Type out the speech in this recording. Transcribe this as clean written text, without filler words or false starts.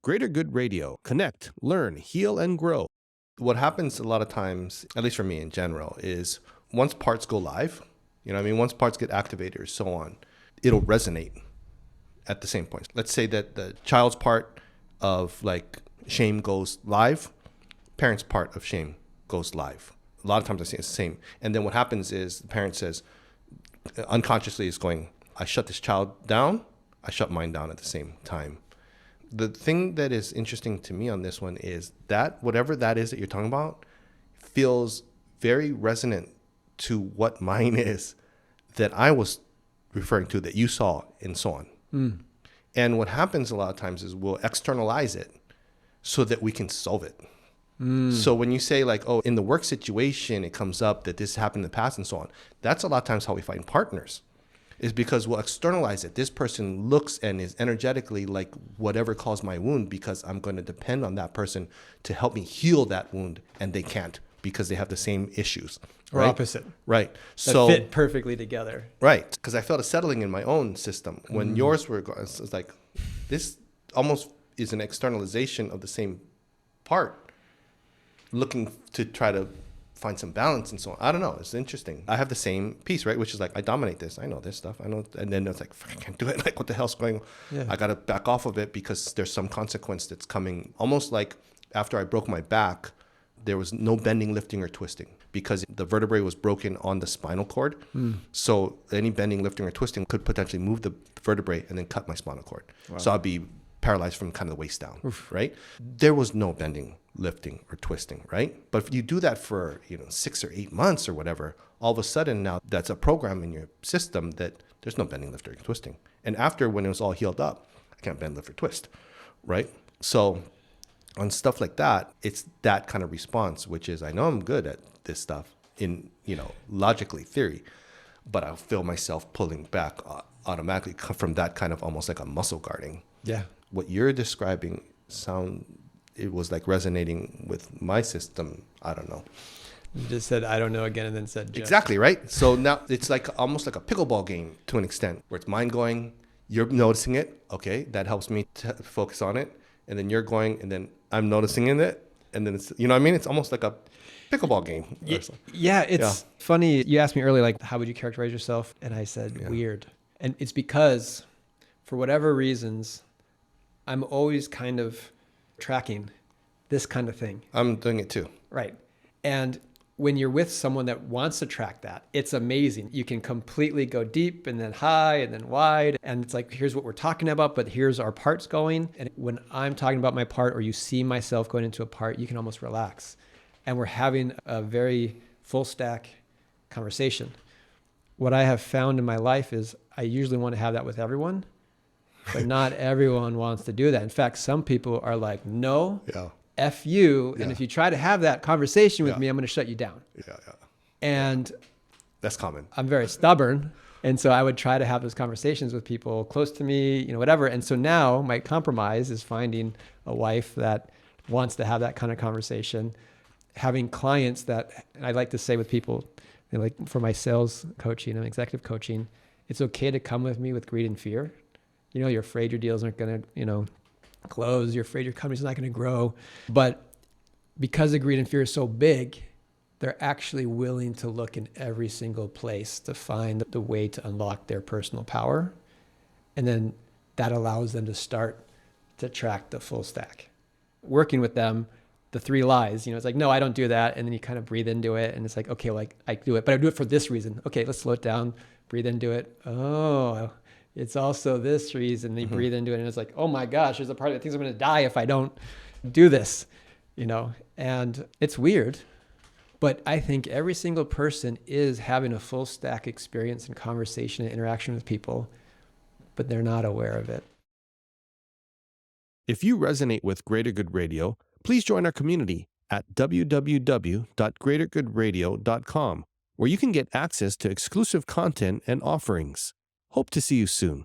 Greater Good Radio. Connect, learn, heal, and grow. What happens a lot of times, at least for me in general, is once parts go live, you know what I mean? Once parts get activated or so on, it'll resonate at the same point. Let's say that the child's part of like shame goes live, parent's part of shame goes live. A lot of times I see it's the same. And then what happens is the parent says, unconsciously is going, I shut this child down, I shut mine down at the same time. The thing that is interesting to me on this one is that whatever that is that you're talking about feels very resonant to what mine is that I was referring to, that you saw, and so on. Mm. And what happens a lot of times is we'll externalize it so that we can solve it. Mm. So when you say like, oh, in the work situation, it comes up that this happened in the past and so on, that's a lot of times how we find partners, is because we'll externalize it. This person looks and is energetically like whatever caused my wound, because I'm going to depend on that person to help me heal that wound, and they can't because they have the same issues. Or right? opposite. Right. That fit perfectly together. Right. Because I felt a settling in my own system. When yours were going, it's like, this almost is an externalization of the same part, looking to try to find some balance and so on. I don't know. It's interesting. I have the same piece, right? Which is like, I dominate this. I know this stuff. I know. And then it's like, I can't do it. Like, what the hell's going on? Yeah. I got to back off of it because there's some consequence that's coming. Almost like after I broke my back, there was no bending, lifting, or twisting because the vertebrae was broken on the spinal cord. Mm. So any bending, lifting, or twisting could potentially move the vertebrae and then cut my spinal cord. Wow. So I'd be paralyzed from kind of the waist down. Oof. Right? There was no bending, lifting, or twisting, right? But if you do that for 6 or 8 months or whatever, all of a sudden now that's a program in your system that there's no bending, lifting, or twisting. And after, when it was all healed up, I can't bend, lift, or twist, right? So on stuff like that, it's that kind of response, which is, I know I'm good at this stuff in, logically, theory, but I'll feel myself pulling back automatically from that kind of almost like a muscle guarding. Yeah. What you're describing it was like resonating with my system. I don't know. You just said, I don't know again, and then said, just. Exactly, right? So now it's like almost like a pickleball game to an extent, where it's mind going, you're noticing it. Okay, that helps me to focus on it. And then you're going, and then I'm noticing it. And then it's, what I mean? It's almost like a pickleball game. Yeah, it's funny. You asked me earlier, like, how would you characterize yourself? And I said, weird. And it's because, for whatever reasons, I'm always kind of tracking this kind of thing. I'm doing it too. Right. And when you're with someone that wants to track that, it's amazing. You can completely go deep and then high and then wide. And it's like, here's what we're talking about, but here's our parts going. And when I'm talking about my part, or you see myself going into a part, you can almost relax. And we're having a very full stack conversation. What I have found in my life is I usually want to have that with everyone, but not everyone wants to do that. In fact, some people are like, no, F you. And if you try to have that conversation with me, I'm going to shut you down. And that's common. I'm very stubborn. And so I would try to have those conversations with people close to me, whatever. And so now my compromise is finding a wife that wants to have that kind of conversation, having clients that, and I like to say with people, like for my sales coaching and executive coaching, it's okay to come with me with greed and fear. You're afraid your deals aren't going to, close. You're afraid your company's not going to grow. But because the greed and fear is so big, they're actually willing to look in every single place to find the way to unlock their personal power. And then that allows them to start to track the full stack. Working with them, the 3 lies, it's like, no, I don't do that. And then you kind of breathe into it. And it's like, okay, like I do it, but I do it for this reason. Okay, let's slow it down, breathe into it. Oh, it's also this reason. You breathe into it, and it's like, oh my gosh, there's a part that thinks I'm going to die if I don't do this, and it's weird. But I think every single person is having a full stack experience and conversation and interaction with people, but they're not aware of it. If you resonate with Greater Good Radio, please join our community at www.greatergoodradio.com, where you can get access to exclusive content and offerings. Hope to see you soon.